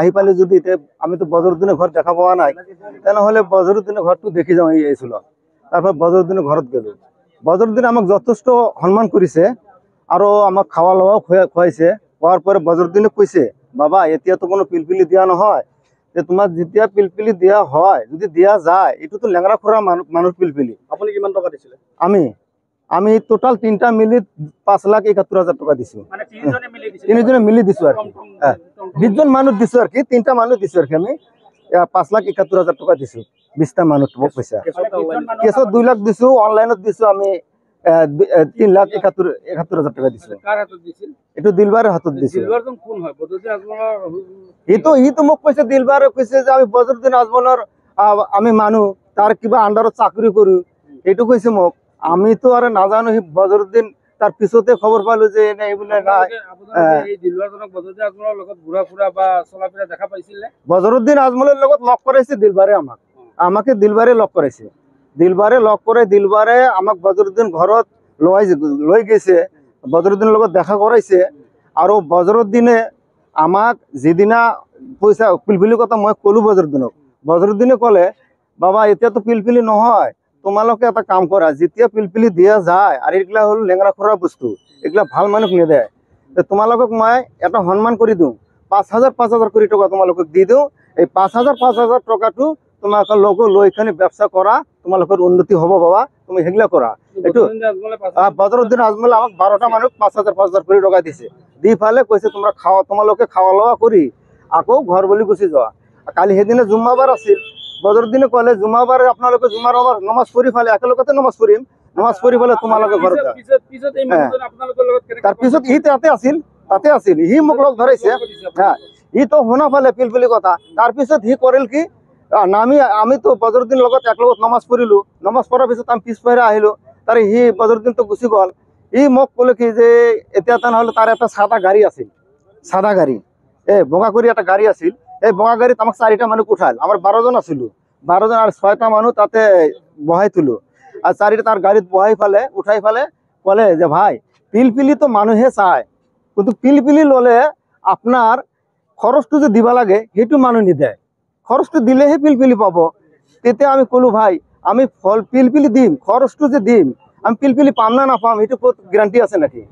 আহি পালে যদি আমি তো বজরুদ্দিনের ঘর দেখা পাওয়া নাই, তাহলে বজরুদ্দিনের ঘরটো দেখি যাও এইছিল। তারপর বজরুদ্দিনের ঘরত গেল। বজরুদ্দিন আমাক যথেষ্ট সম্মান করেছে, আর আমাক খাওয়া লোৱাও খুৱাইছে। খোৱাৰ পরে বজরুদ্দিনে কৈছে, বাবা এতিয়া তো কোনো পিলপিলি দিয়া নহয়, যে তোমাক যেতিয়া পিলপিলি দিয়া হয়, যদি দিয়া যায়, এইটো তো লেঙৰা খুৰা মানুহ পিলপিলি। আপুনি কিমান টকা দিছিলে? আমি টোটাল 3টা মিলি 5,71,000 টাকা দিছো। তিনিজনে মিলি দিছো আর কি। 20 জন মানুষ দিছো আর কি, 3টা মানুষ দিছো আর কি। আমি 5,71,000 টাকা দিছো 20টা মানুষ পয়সা। কেসত 2 লাখ দিছো, অনলাইনত দিছো আমি 3,71,000 টাকা দিছো। এটো দিলবারের হাতত দিছো। দিলবারজন কোন হয়? বদরুদ্দিন আজমলৰ ই তো মোক কৈছে, দিলবাৰে কৈছে যে আমি বদৰুদ্দিন আজমলৰ আমি মানুহ, তার কিবা আন্ডারত চাকরি করি, এইটো কৈছে মোক। আমি তো আর নাজানো সি বজরুদ্দিন, তার পিছতে খবর পালো যে এইবোলে নাই। বজরুদ্দিন আজমলের লগত লগ করাইছে দিলবারে আমাকে দিলবারে লগ করাইছে। দিলবারে লগ করে দিলবারে আমাক বজরুদ্দিন ঘরত লৈ গেছে, বজরুদ্দিনের লগত দেখা করাইছে। আর বজরুদ্দিনে আমাক যেদিনা পয়সা পিলপিলির কথা মই কলো বজরুদ্দিনে কলে, বাবা এতিয়া তো পিলপিলি নহয়, তোমালোকে এটা কাম করা, যেতিয়া পিলপিলি দিয়া যায়, আর এগুলা হল লেংরা খোরা বস্তু, এগুলা ভাল মানুষ নেদেয়, তোমালোকক মই এটা সম্মান করে দিওঁ, 5,000 কোটি টাকা তোমালোকক দি দিওঁ। এই 5,000 টাকাটো তোমালোকৰ লগ লৈ এখানে ব্যবসা কৰা, তোমালোকৰ উন্নতি হব বাবা, তুমি সেগুলা করা। এইটো বদরুদ্দিন আজমল আমাক 12টা মানুষ 5,000 কোটি টাকা দিছে। দি ফালে কৈছে তোমরা তোমালোকে খাওয়া লোৱা কৰি আকৌ ঘৰ বলি গুচি যাওয়া। কালি সেদিনে জুম্মাবাৰ আছিল, বদরুদ্দিনে কলে জুম্মাবারে আপনালোকে জুমার নমাজ পড়ি ফেলে, একেলগতে নমাজ পড়িম, নমাজ পড়ি ফেলে তোমালোকে ঘর যা। তার পিছত ই তাতে আছিল হি মোক লগ ধরাইছে। হ্যাঁ, ই তো শুনা ফেলে পিলপিলি কথা। তার পিছত হি করিল কি, আমি তো বদরুদ্দিন লগত একলগত নমাজ পড়িলো, নমাজ পড়ার পিছত আমি পিছ পাইরা আহিলো। তারে হি বদরুদ্দিন তো গুচি গল। ই মোক কলে কি যে এতিয়া তেনেহলে তার একটা সাদা গাড়ি আছিল, সাদা গাড়ি, বগা করে একটা গাড়ি আছিল। এই বগা গাড়িত আমাক 4টা মানুষ উঠাল, আমার 12 জন আছিল, 12 জন আর 6টা মানুষ তাতে বহাই তুলো। আর 4টা তার গাড়িত বহাই ফেলে, উঠাই ফেলে, বলে যে ভাই পিলপিলি তো মানুহে চায়, কিন্তু পিলপিলি ললে আপনার খরচটো যে দিবা লাগে সেইটো মানুহ নিদেয়, খরচটো দিলেহে পিলপিলি পাব। তেতে আমি কলো ভাই আমি ফল পিলপিলি দিম, খরচটো যে দিম, আমি পিলপিলি পাম না নাপাম এইটো গ্যারান্টি আছে নাকি?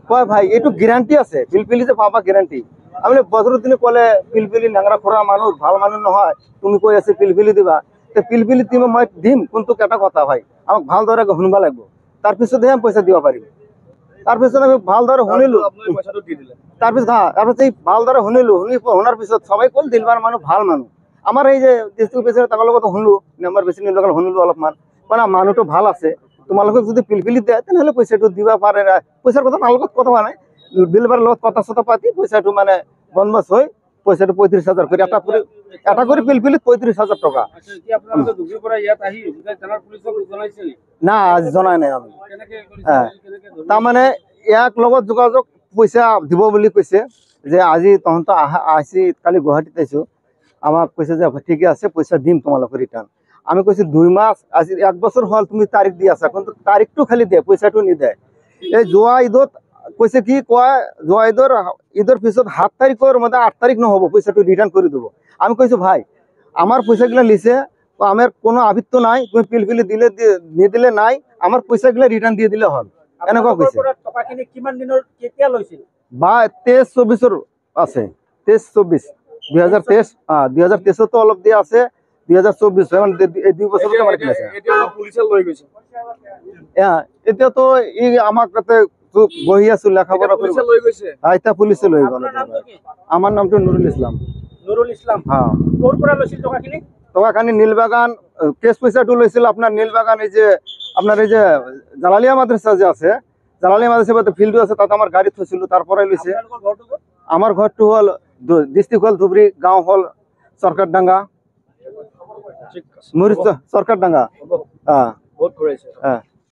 কয় ভাই এইটো গ্যারান্টি আছে, পিলপিলি যে পাবা গ্যারান্টি। আমি বদরুদ্দিনে কলে পিলপিলি ন্যাংরা খোরা মানুষ, ভাল মানুষ নহয়, তুমি কই আছে পিলপিলি দিবা, পিলপিলি তুমি মই দিম, কিন্তু এটা কথা ভাই আমাক ভালদৰে শুনবা লাগবে, তাৰ পিছতহে আমি পয়সা দিব পাৰিম। তাৰপিছত আমি ভালদৰে শুনিলো, তাৰপিছত এই ভালদৰে শুনাৰ পিছত সবাই কল দিলবাৰ মানুহ ভাল মানুহ। আমার এই যে ডিস্ট্রিক্ট প্রেসিডেন্ট তার লগত শুনলো, নাম্বার প্রেসিডেন্ট লগত শুনিলো অলপমান, মানে মানুহটো ভাল আছে, তোমালোকে যদি পিলপিলি দেয় তেনেহলে পয়সাটো দিবা পারে। পয়সার কথা তার লগত কথা নাই, দিলবারের লগত কথা চথা পাতি পয়সাটো মানে বনবাস হয়, পয়সাটো 35,000 করে এটা করে পিলপিলিত 35,000 টাকা। না আজ জনাই নাই আমি। হ্যাঁ, তার মানে এক লগত যোগাযোগ পয়সা দিব বুলি কৈছে, যে আজি তহন্ত আসি কালি গুৱাহাটীত আইছো, আমাক কৈছে যে ঠিকে আছে পয়সা দিম তোমালোকে রিটার্ন। আমি কৈছি 2 মাস আজি 1 বছর হল তুমি তারিখ দি আছা, কিন্তু তারিখটো খালি দিয়ে পয়সাটো নিদেয়। এই যোৱা ঈদত কৈছে কি কয়, যোৱা ঈদৰ পিছত 7 তারিখের মধ্যে 8 তারিখ নহব পয়সাটো রিটার্ন করে দেবো। আমি কৈছো ভাই আমার পয়সাগুলা লিছে, আমার কোনো আবৃত্ত নাই, তুমি পিলপিলি দিলে নিদিলে নাই, আমার পয়সাগুলা রিটার্ন দিয়ে দিলে হল, এনেকুৱা কৈছে। বা 23-24 আছে, 23-24 2023, 2023 তো অলপ দিয়ে আছে, 2024 এই 2 বছর এতিয়া তো ই আমার কাছে বহি আছো লেখাপড়া করে, এটা পুলিশে লৈ গল। আমার নামটো নুরুল ইসলাম। হ্যাঁ, টকাখানি নীলবাগান কেস পয়সাটো লৈছিল আপনার নীলবাগান, এই যে আপনার এই যে জালালিয়া মাদ্রাসা যে আছে, জালালী মাদ্রাসা ফিল্ডও আছে, তাতে আমার গাড়ি থৈছিল, তারপরে লইছে। আপোনালোকৰ ঘৰটো ক'ত? আমার ঘরটো হল ডিস্ট্রিক্ট হল ধুবড়ি, গাঁও হল সরকারডাঙ্গা, ঠিক আছে। মুরিচ সরকারডাঙ্গা। হ'ব, হ্যাঁ বহুত ঘূৰাইছে। হ্যাঁ।